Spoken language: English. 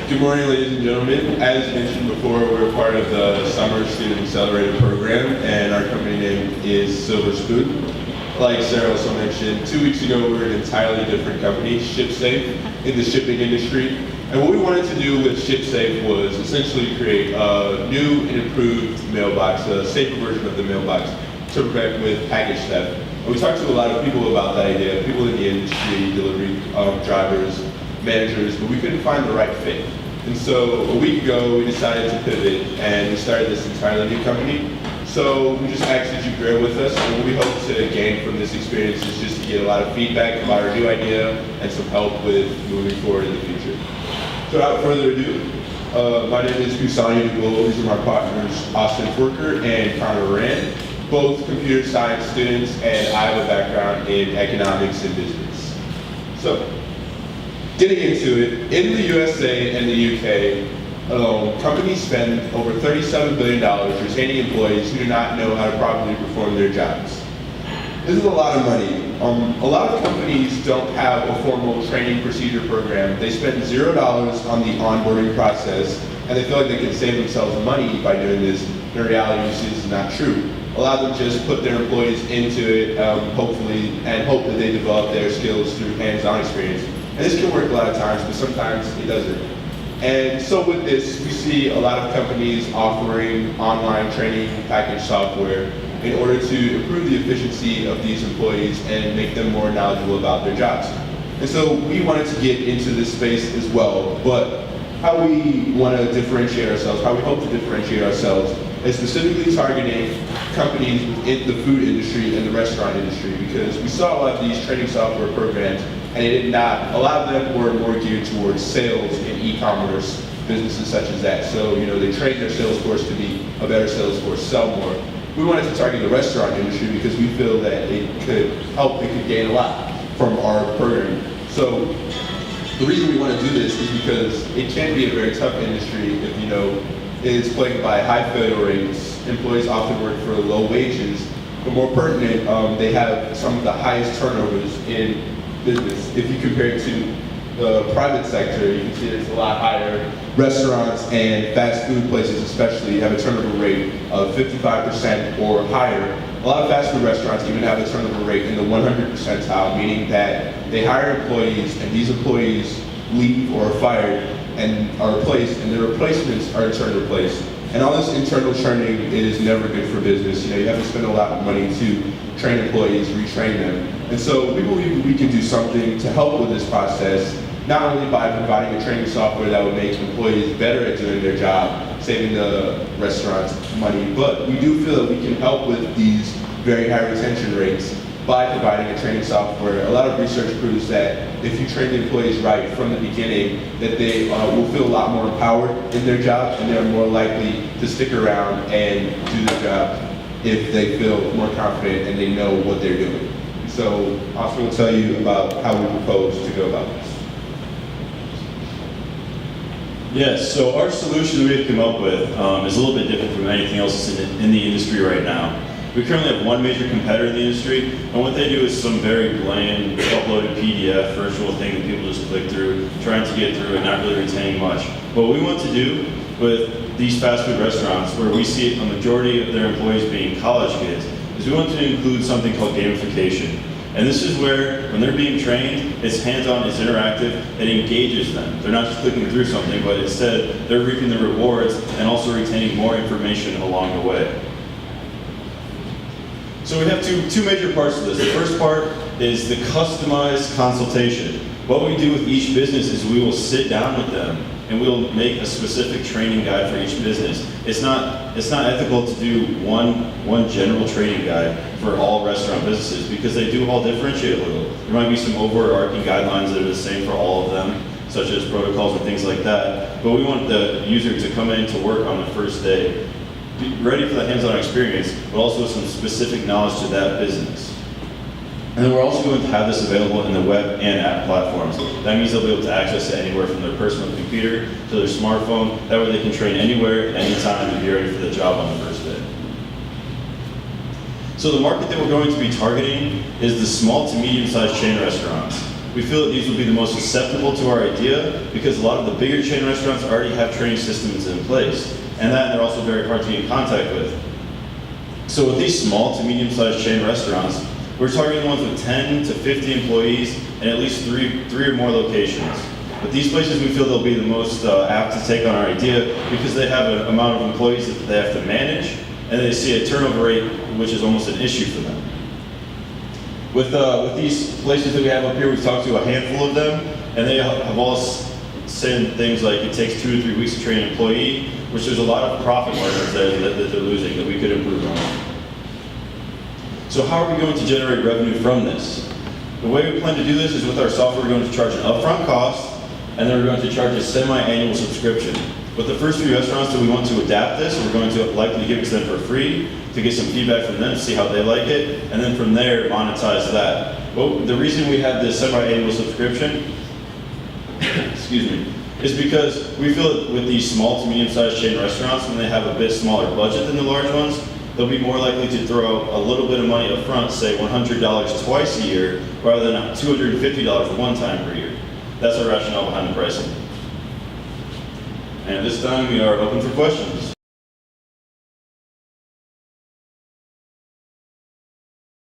Good morning, ladies and gentlemen. As mentioned before, we're part of the Summer Student Accelerator program, and our company name is SilverSpoon. Like Sarah also mentioned, 2 weeks ago we were an entirely different company, ShipSafe, in the shipping industry. And what we wanted to do with ShipSafe was essentially create a new and improved mailbox, a safer version of the mailbox to prevent with package theft. And we talked to a lot of people about that idea, people in the industry, delivery drivers, managers, but we couldn't find the right fit. And so a week ago, we decided to pivot and we started this entirely new company. So we just asked that you bear with us, and what we hope to gain from this experience is just to get a lot of feedback about our new idea and some help with moving forward in the future. So without further ado, my name is Kusanya DeGold. These are my partners, Austin Forker and Connor Rand, both computer science students, and I have a background in economics and business. So, getting into it, in the USA and the UK alone, companies spend over $37 billion retaining employees who do not know how to properly perform their jobs. This is a lot of money. A lot of companies don't have a formal training procedure program. They spend $0 on the onboarding process, and they feel like they can save themselves money by doing this. In reality, this is not true. A lot of them just put their employees into it, hopefully, and hope that they develop their skills through hands-on experience. And this can work a lot of times, but sometimes it doesn't. And so with this, we see a lot of companies offering online training package software in order to improve the efficiency of these employees and make them more knowledgeable about their jobs. And so we wanted to get into this space as well, but how we want to differentiate ourselves, how we hope to differentiate ourselves, is specifically targeting companies in the food industry and the restaurant industry, because we saw a lot of these training software programs, and a lot of them were more geared towards sales and e-commerce businesses such as that. So, they train their sales force to be a better sales force, sell more. We wanted to target the restaurant industry because we feel that it could gain a lot from our program. So, the reason we want to do this is because it can be a very tough industry if, it's plagued by high failure rates. Employees often work for low wages, but more pertinent, they have some of the highest turnovers in business. If you compare it to the private sector, you can see it's a lot higher. Restaurants and fast food places especially have a turnover rate of 55% or higher. A lot of fast food restaurants even have a turnover rate in the 100 percentile, meaning that they hire employees and these employees leave or are fired and are replaced, and their replacements are in turn replaced. And all this internal churning is never good for business. You have to spend a lot of money to train employees, retrain them. And so we believe we can do something to help with this process, not only by providing a training software that would make employees better at doing their job, saving the restaurants money, but we do feel that we can help with these very high retention rates by providing a training software. A lot of research proves that if you train the employees right from the beginning, that they will feel a lot more empowered in their job, and they're more likely to stick around and do their job if they feel more confident and they know what they're doing. So Austin will tell you about how we propose to go about this. Yes, so our solution we've come up with is a little bit different from anything else in the industry right now. We currently have one major competitor in the industry, and what they do is some very bland, uploaded PDF, virtual thing that people just click through, trying to get through and not really retaining much. What we want to do with these fast food restaurants, where we see a majority of their employees being college kids, is we want to include something called gamification. And this is where, when they're being trained, it's hands-on, it's interactive, it engages them. They're not just clicking through something, but instead, they're reaping the rewards and also retaining more information along the way. So we have two major parts to this. The first part is the customized consultation. What we do with each business is we will sit down with them and we'll make a specific training guide for each business. It's not ethical to do one general training guide for all restaurant businesses because they do all differentiate a little. There might be some overarching guidelines that are the same for all of them, such as protocols and things like that. But we want the user to come in to work on the first day, be ready for that hands-on experience, but also with some specific knowledge to that business. And then we're also going to have this available in the web and app platforms. That means they'll be able to access it anywhere from their personal computer to their smartphone. That way they can train anywhere, at any time, and be ready for the job on the first day. So the market that we're going to be targeting is the small to medium-sized chain restaurants. We feel that these will be the most susceptible to our idea because a lot of the bigger chain restaurants already have training systems in place, and that they're also very hard to get in contact with. So with these small to medium-sized chain restaurants, we're targeting the ones with 10 to 50 employees and at least three or more locations. But these places, we feel they'll be the most apt to take on our idea because they have an amount of employees that they have to manage, and they see a turnover rate which is almost an issue for them. With these places that we have up here, we've talked to a handful of them, and they have all said things like it takes 2 to 3 weeks to train an employee, which there's a lot of profit margins there that they're losing that we could improve on. So how are we going to generate revenue from this? The way we plan to do this is with our software, we're going to charge an upfront cost, and then we're going to charge a semi-annual subscription. With the first few restaurants that we want to adapt this, we're going to likely give it to them for free to get some feedback from them, see how they like it, and then from there monetize that. Well, the reason we have this semi-annual subscription, excuse me, is because we feel that with these small to medium-sized chain restaurants, when they have a bit smaller budget than the large ones, they'll be more likely to throw a little bit of money up front, say $100 twice a year, rather than $250 one time per year. That's our rationale behind the pricing. And at this time, we are open for questions.